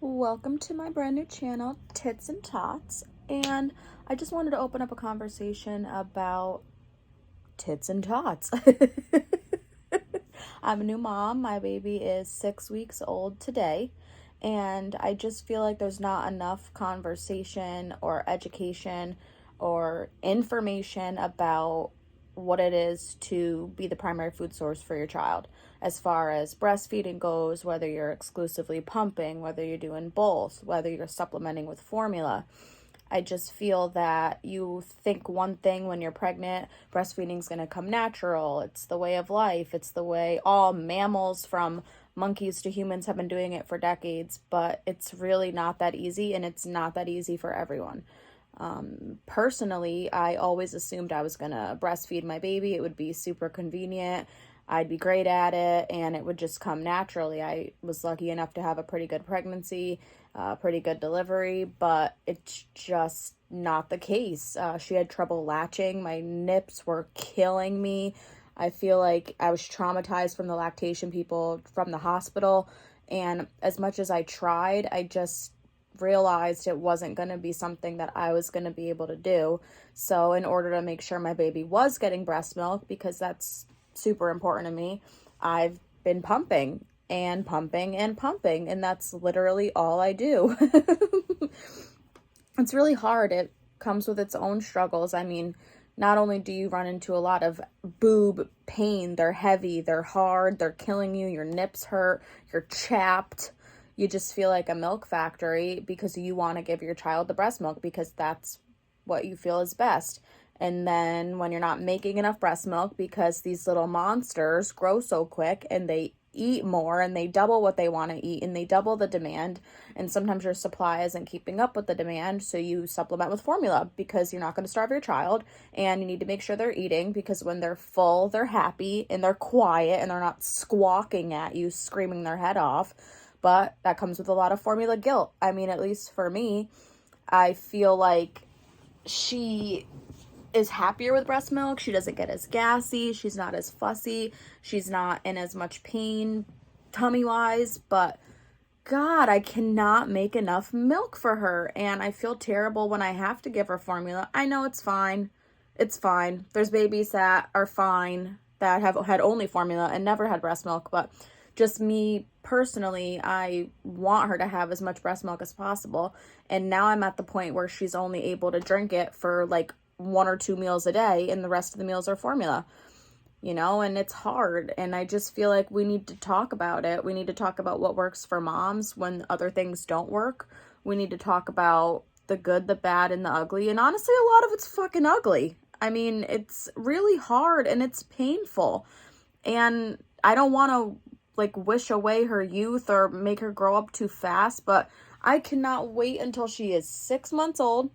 Welcome to my brand new channel, Tits and Tots, and I just wanted to open up a conversation about tits and tots. I'm a new mom. My baby is 6 weeks old today, and I just feel like there's not enough conversation or education or information about what it is to be the primary food source for your child as far as breastfeeding goes, whether you're exclusively pumping, whether you're doing both, whether you're supplementing with formula. I just feel that you think one thing when you're pregnant, breastfeeding's going to come natural. It's the way of life. It's the way all mammals from monkeys to humans have been doing it for decades, but it's really not that easy, and it's not that easy for everyone. Personally, I always assumed I was going to breastfeed my baby. It would be super convenient. I'd be great at it, and it would just come naturally. I was lucky enough to have a pretty good pregnancy, pretty good delivery, but it's just not the case. She had trouble latching. My nips were killing me. I feel like I was traumatized from the lactation people from the hospital, and as much as I tried, I just realized it wasn't going to be something that I was going to be able to do. So in order to make sure my baby was getting breast milk, because that's super important to me, I've been pumping and pumping and pumping, and that's literally all I do. It's really hard. It comes with its own struggles. I mean, not only do you run into a lot of boob pain, they're heavy, they're hard, they're killing you, your nips hurt, you're chapped. You just feel like a milk factory because you want to give your child the breast milk because that's what you feel is best. And then when you're not making enough breast milk because these little monsters grow so quick and they eat more and they double what they want to eat and they double the demand, and sometimes your supply isn't keeping up with the demand, so you supplement with formula because you're not going to starve your child, and you need to make sure they're eating because when they're full, they're happy and they're quiet and they're not squawking at you, screaming their head off. But that comes with a lot of formula guilt. I mean, at least for me, I feel like she is happier with breast milk. She doesn't get as gassy. She's not as fussy. She's not in as much pain tummy-wise. But God, I cannot make enough milk for her. And I feel terrible when I have to give her formula. I know it's fine. It's fine. There's babies that are fine that have had only formula and never had breast milk. But just me personally, I want her to have as much breast milk as possible. And now I'm at the point where she's only able to drink it for like 1 or 2 meals a day, and the rest of the meals are formula, and it's hard. And I just feel like we need to talk about it. We need to talk about what works for moms when other things don't work. We need to talk about the good, the bad, and the ugly. And honestly, a lot of it's fucking ugly. I mean, it's really hard and it's painful. And I don't want to wish away her youth or make her grow up too fast, but I cannot wait until she is 6 months old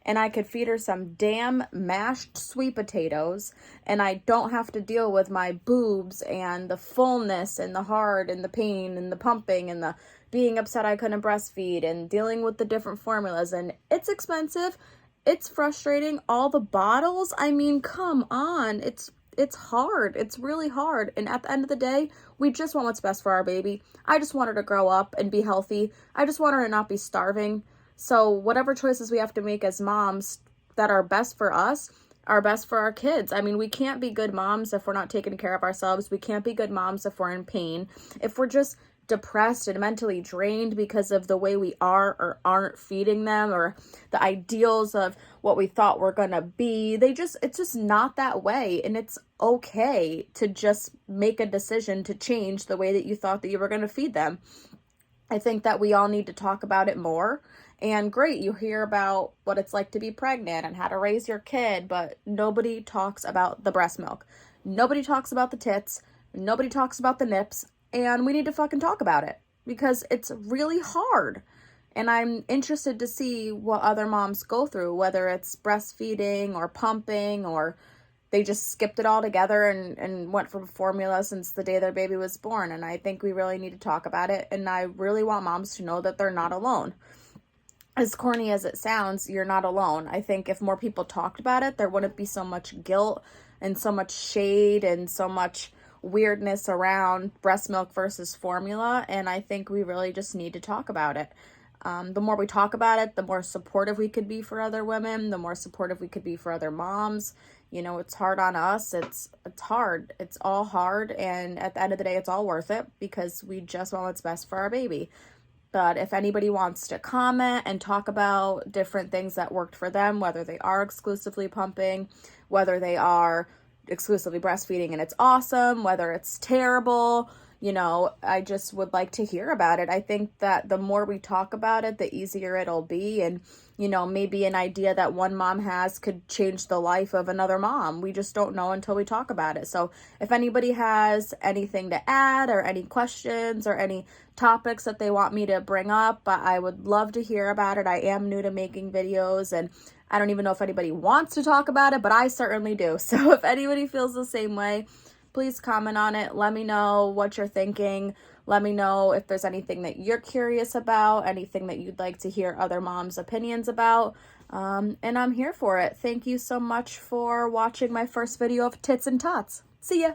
and I could feed her some damn mashed sweet potatoes and I don't have to deal with my boobs and the fullness and the hard and the pain and the pumping and the being upset I couldn't breastfeed and dealing with the different formulas. And it's expensive. It's frustrating. All the bottles. I mean, come on. It's hard. It's really hard. And at the end of the day, we just want what's best for our baby. I just want her to grow up and be healthy. I just want her to not be starving. So whatever choices we have to make as moms that are best for us are best for our kids. I mean, we can't be good moms if we're not taking care of ourselves. We can't be good moms if we're in pain. If we're just depressed and mentally drained because of the way we are or aren't feeding them or the ideals of what we thought we're gonna be, it's just not that way. And it's okay to just make a decision to change the way that you thought that you were gonna feed them. I think that we all need to talk about it more. And great, you hear about what it's like to be pregnant and how to raise your kid, but nobody talks about the breast milk. Nobody talks about the tits. Nobody talks about the nips. And we need to fucking talk about it because it's really hard. And I'm interested to see what other moms go through, whether it's breastfeeding or pumping or they just skipped it all together and went from formula since the day their baby was born. And I think we really need to talk about it. And I really want moms to know that they're not alone. As corny as it sounds, you're not alone. I think if more people talked about it, there wouldn't be so much guilt and so much shade and so much weirdness around breast milk versus formula, and I think we really just need to talk about it. The more we talk about it, the more supportive we could be for other women, the more supportive we could be for other moms. You know, it's hard on us. It's hard. It's all hard, and at the end of the day, it's all worth it because we just want what's best for our baby. But if anybody wants to comment and talk about different things that worked for them, whether they are exclusively pumping, whether they are exclusively breastfeeding and it's awesome, whether it's terrible, you know, I just would like to hear about it. I think that the more we talk about it, the easier it'll be. And, you know, maybe an idea that one mom has could change the life of another mom. We just don't know until we talk about it. So if anybody has anything to add or any questions or any topics that they want me to bring up, I would love to hear about it. I am new to making videos, and I don't even know if anybody wants to talk about it, but I certainly do. So if anybody feels the same way, please comment on it. Let me know what you're thinking. Let me know if there's anything that you're curious about, anything that you'd like to hear other moms' opinions about. And I'm here for it. Thank you so much for watching my first video of Tits and Tots. See ya.